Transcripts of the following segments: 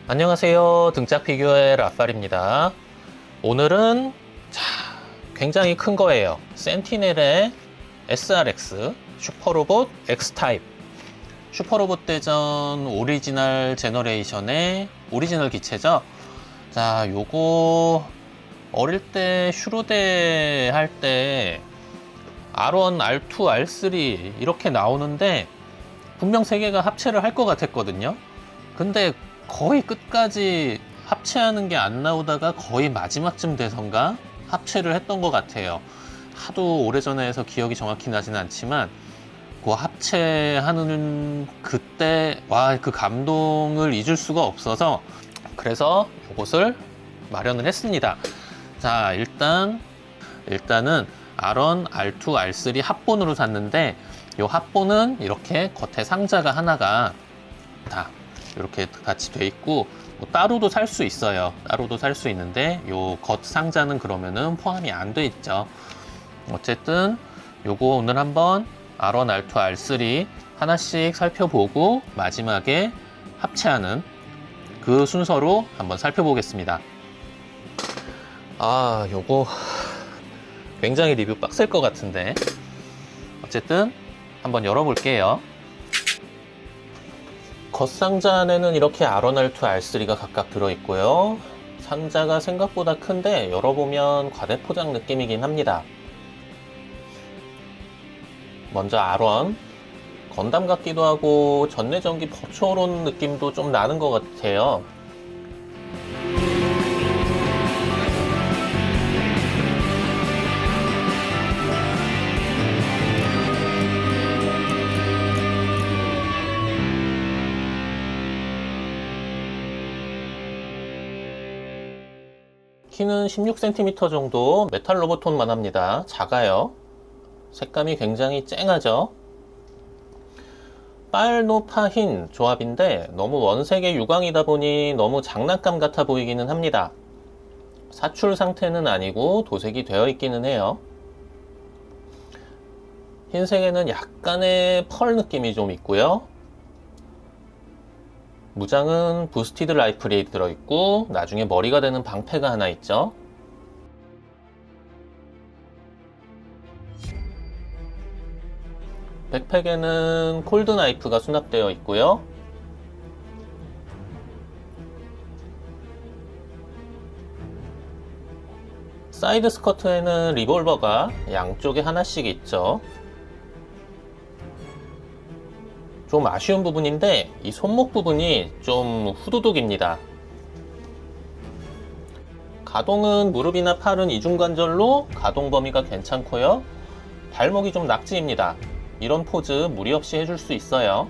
안녕하세요. 등짝 피규어의 라팔입니다. 오늘은 굉장히 큰 거예요. 센티넬의 SRX 슈퍼로봇 X타입 슈퍼로봇 대전 오리지널 제너레이션의 오리지널 기체죠. 자, 요거 어릴 때 슈로데 할 때 R1, R2, R3 이렇게 나오는데 분명 세 개가 합체를 할 것 같았거든요. 근데 거의 끝까지 합체하는 게 안 나오다가 거의 마지막쯤 돼선가 합체를 했던 것 같아요. 하도 오래전에 해서 기억이 정확히 나지는 않지만 그 합체하는 그때 와, 그 감동을 잊을 수가 없어서 그래서 이것을 마련을 했습니다. 자, 일단은 R1, R2, R3 합본으로 샀는데 이 합본은 이렇게 겉에 상자가 하나가 다 이렇게 같이 돼 있고 뭐 따로도 살 수 있어요. 따로도 살 수 있는데 요 겉 상자는 그러면은 포함이 안 돼 있죠. 어쨌든 요거 오늘 한번 R1, R2, R3 하나씩 살펴보고 마지막에 합체하는 그 순서로 한번 살펴보겠습니다. 아, 요거 굉장히 리뷰 빡셀 것 같은데 어쨌든 한번 열어볼게요. 겉상자 안에는 이렇게 R1, R2, R3가 각각 들어있고요. 상자가 생각보다 큰데 열어보면 과대포장 느낌이긴 합니다. 먼저 R1 건담 같기도 하고 전내전기 버추어론 느낌도 좀 나는 것 같아요. 키는 16cm 정도 메탈 로보톤만 합니다. 작아요. 색감이 굉장히 쨍하죠. 빨노파흰 조합인데 너무 원색의 유광이다 보니 너무 장난감 같아 보이기는 합니다. 사출 상태는 아니고 도색이 되어 있기는 해요. 흰색에는 약간의 펄 느낌이 좀 있고요. 무장은 부스티드 라이플이 들어있고 나중에 머리가 되는 방패가 하나 있죠. 백팩에는 콜드 나이프가 수납되어 있고요. 사이드 스커트에는 리볼버가 양쪽에 하나씩 있죠. 좀 아쉬운 부분인데 이 손목 부분이 좀 후두둑입니다. 가동은 무릎이나 팔은 이중관절로 가동 범위가 괜찮고요. 발목이 좀 낙지입니다. 이런 포즈 무리 없이 해줄 수 있어요.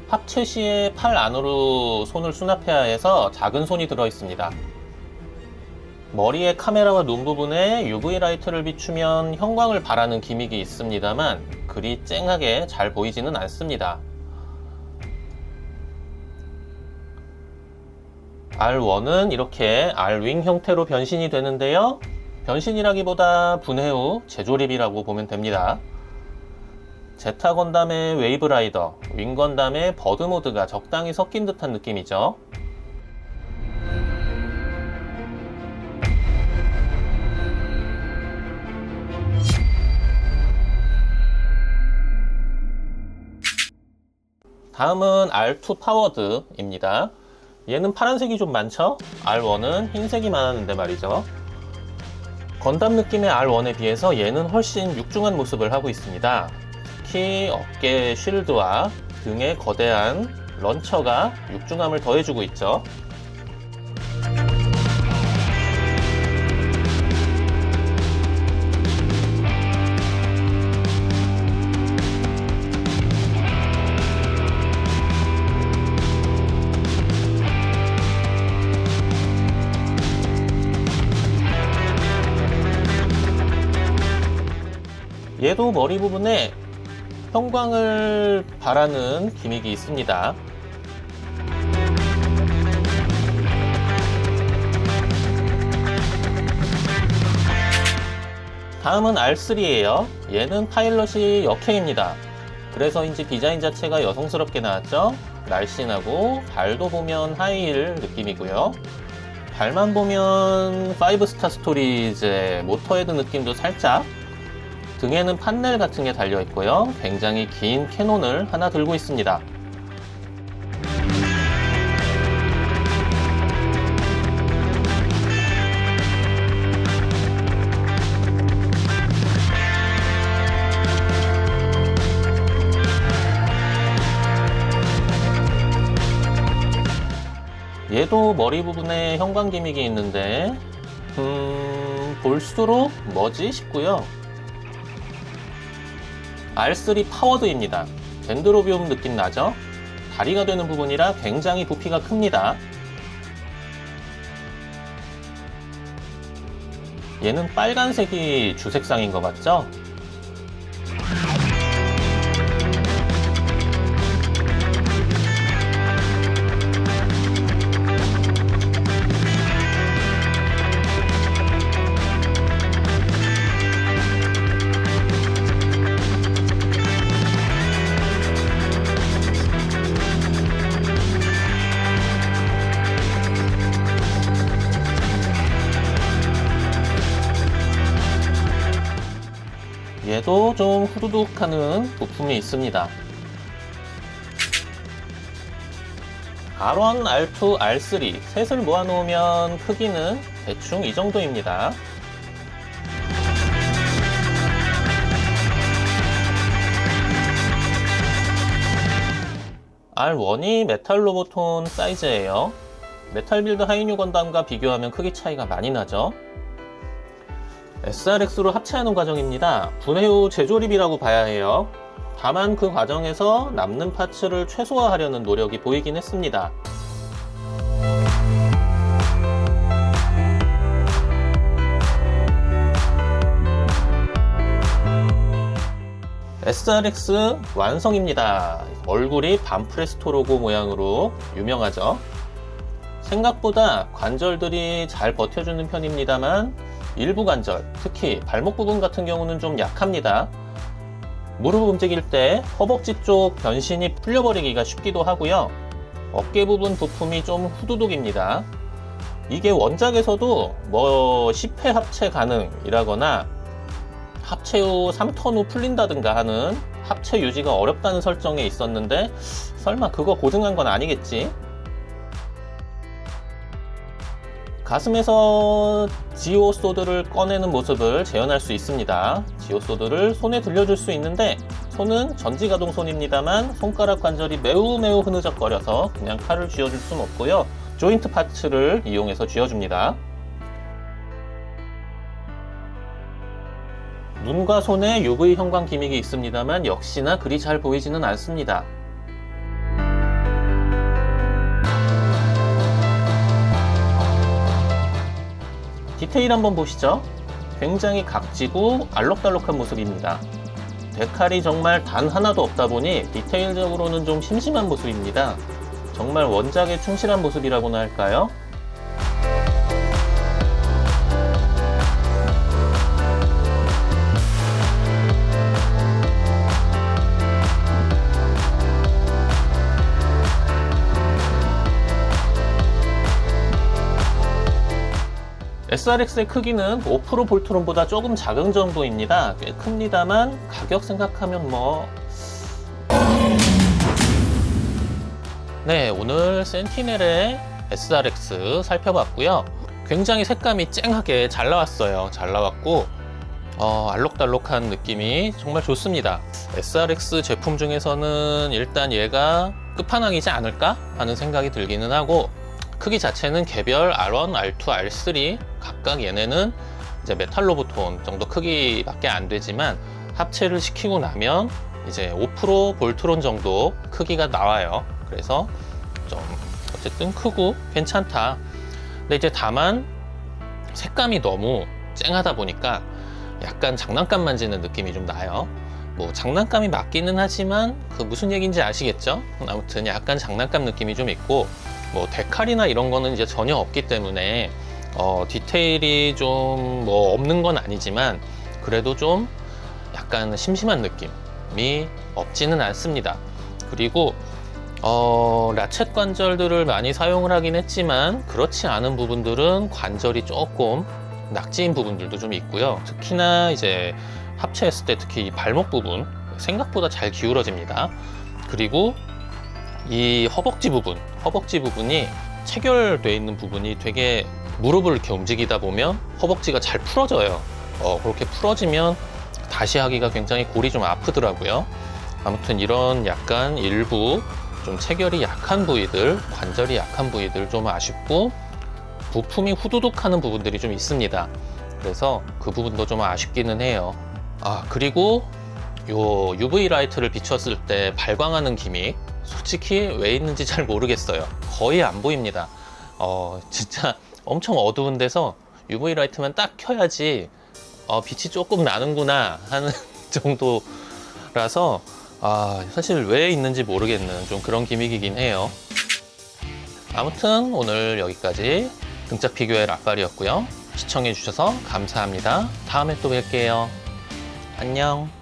합체 시에 팔 안으로 손을 수납해야 해서 작은 손이 들어 있습니다. 머리에 카메라와 눈 부분에 UV 라이트를 비추면 형광을 발하는 기믹이 있습니다만 그리 쨍하게 잘 보이지는 않습니다. R1은 이렇게 R윙 형태로 변신이 되는데요. 변신이라기보다 분해 후 재조립이라고 보면 됩니다. 제타 건담의 웨이브 라이더, 윙 건담의 버드 모드가 적당히 섞인 듯한 느낌이죠. 다음은 R2 파워드입니다. 얘는 파란색이 좀 많죠? R1은 흰색이 많았는데 말이죠. 건담 느낌의 R1에 비해서 얘는 훨씬 육중한 모습을 하고 있습니다. 특히 어깨 쉴드와 등에 거대한 런처가 육중함을 더해주고 있죠. 얘도 머리 부분에 형광을 바라는 기믹이 있습니다. 다음은 R3예요. 얘는 파일럿이 역행입니다. 그래서인지 디자인 자체가 여성스럽게 나왔죠. 날씬하고 발도 보면 하이힐 느낌이고요. 발만 보면 5스타 스토리즈의 모터헤드 느낌도 살짝. 등에는 판넬 같은 게 달려 있고요. 굉장히 긴 캐논을 하나 들고 있습니다. 얘도 머리 부분에 형광 기믹이 있는데 볼수록 뭐지 싶고요. R3 파워드입니다. 덴드로비움 느낌 나죠? 다리가 되는 부분이라 굉장히 부피가 큽니다. 얘는 빨간색이 주색상인 것 같죠? 얘도 좀 후두둑하는 부품이 있습니다. R1, R2, R3 셋을 모아놓으면 크기는 대충 이 정도입니다. R1이 메탈 로보톤 사이즈예요. 메탈 빌드 하이뉴 건담과 비교하면 크기 차이가 많이 나죠. SRX로 합체하는 과정입니다. 분해 후 재조립이라고 봐야 해요. 다만 그 과정에서 남는 파츠를 최소화하려는 노력이 보이긴 했습니다. SRX 완성입니다. 얼굴이 반프레스토 로고 모양으로 유명하죠. 생각보다 관절들이 잘 버텨주는 편입니다만 일부 관절, 특히 발목 부분 같은 경우는 좀 약합니다. 무릎 움직일 때 허벅지 쪽 변신이 풀려버리기가 쉽기도 하고요. 어깨 부분 부품이 좀 후두둑입니다. 이게 원작에서도 뭐 10회 합체 가능이라거나 합체 후 3턴 후 풀린다든가 하는 합체 유지가 어렵다는 설정에 있었는데 설마 그거 고증한 건 아니겠지? 가슴에서 지오 소드를 꺼내는 모습을 재현할 수 있습니다. 지오 소드를 손에 들려줄 수 있는데 손은 전지가동 손입니다만 손가락 관절이 매우 흐느적거려서 그냥 칼을 쥐어줄 수는 없고요. 조인트 파츠를 이용해서 쥐어줍니다. 눈과 손에 UV 형광 기믹이 있습니다만 역시나 그리 잘 보이지는 않습니다. 디테일 한번 보시죠. 굉장히 각지고 알록달록한 모습입니다. 데칼이 정말 단 하나도 없다 보니 디테일적으로는 좀 심심한 모습입니다. 정말 원작에 충실한 모습이라고나 할까요? SRX의 크기는 5% 볼트론보다 조금 작은 정도입니다. 꽤 큽니다만 가격 생각하면 뭐... 네, 오늘 센티넬의 SRX 살펴봤고요. 굉장히 색감이 쨍하게 잘 나왔어요. 잘 나왔고 알록달록한 느낌이 정말 좋습니다. SRX 제품 중에서는 일단 얘가 끝판왕이지 않을까 하는 생각이 들기는 하고, 크기 자체는 개별 R1, R2, R3 각각 얘네는 이제 메탈 로보톤 정도 크기밖에 안 되지만 합체를 시키고 나면 이제 5% 볼트론 정도 크기가 나와요. 그래서 좀 어쨌든 크고 괜찮다. 근데 이제 다만 색감이 너무 쨍하다 보니까 약간 장난감 만지는 느낌이 좀 나요. 뭐 장난감이 맞기는 하지만 그 무슨 얘기인지 아시겠죠? 아무튼 약간 장난감 느낌이 좀 있고, 뭐 데칼이나 이런 거는 이제 전혀 없기 때문에 디테일이 좀 뭐 없는 건 아니지만 그래도 좀 약간 심심한 느낌이 없지는 않습니다. 그리고 라쳇 관절들을 많이 사용을 하긴 했지만 그렇지 않은 부분들은 관절이 조금 낙지인 부분들도 좀 있고요. 특히나 이제 합체했을 때 특히 이 발목 부분 생각보다 잘 기울어집니다. 그리고 이 허벅지 부분이 체결되어 있는 부분이 되게 무릎을 이렇게 움직이다 보면 허벅지가 잘 풀어져요. 그렇게 풀어지면 다시 하기가 굉장히 골이 좀 아프더라고요. 아무튼 이런 약간 일부 좀 체결이 약한 부위들, 관절이 약한 부위들 좀 아쉽고, 부품이 후두둑하는 부분들이 좀 있습니다. 그래서 그 부분도 좀 아쉽기는 해요. 그리고 요 UV 라이트를 비췄을 때 발광하는 기믹, 솔직히 왜 있는지 잘 모르겠어요. 거의 안 보입니다. 진짜 엄청 어두운 데서 UV 라이트만 딱 켜야지 빛이 조금 나는구나 하는 정도라서 사실 왜 있는지 모르겠는 좀 그런 기믹이긴 해요. 아무튼 오늘 여기까지 등짝 피규어의 락발이었고요. 시청해 주셔서 감사합니다. 다음에 또 뵐게요. 안녕.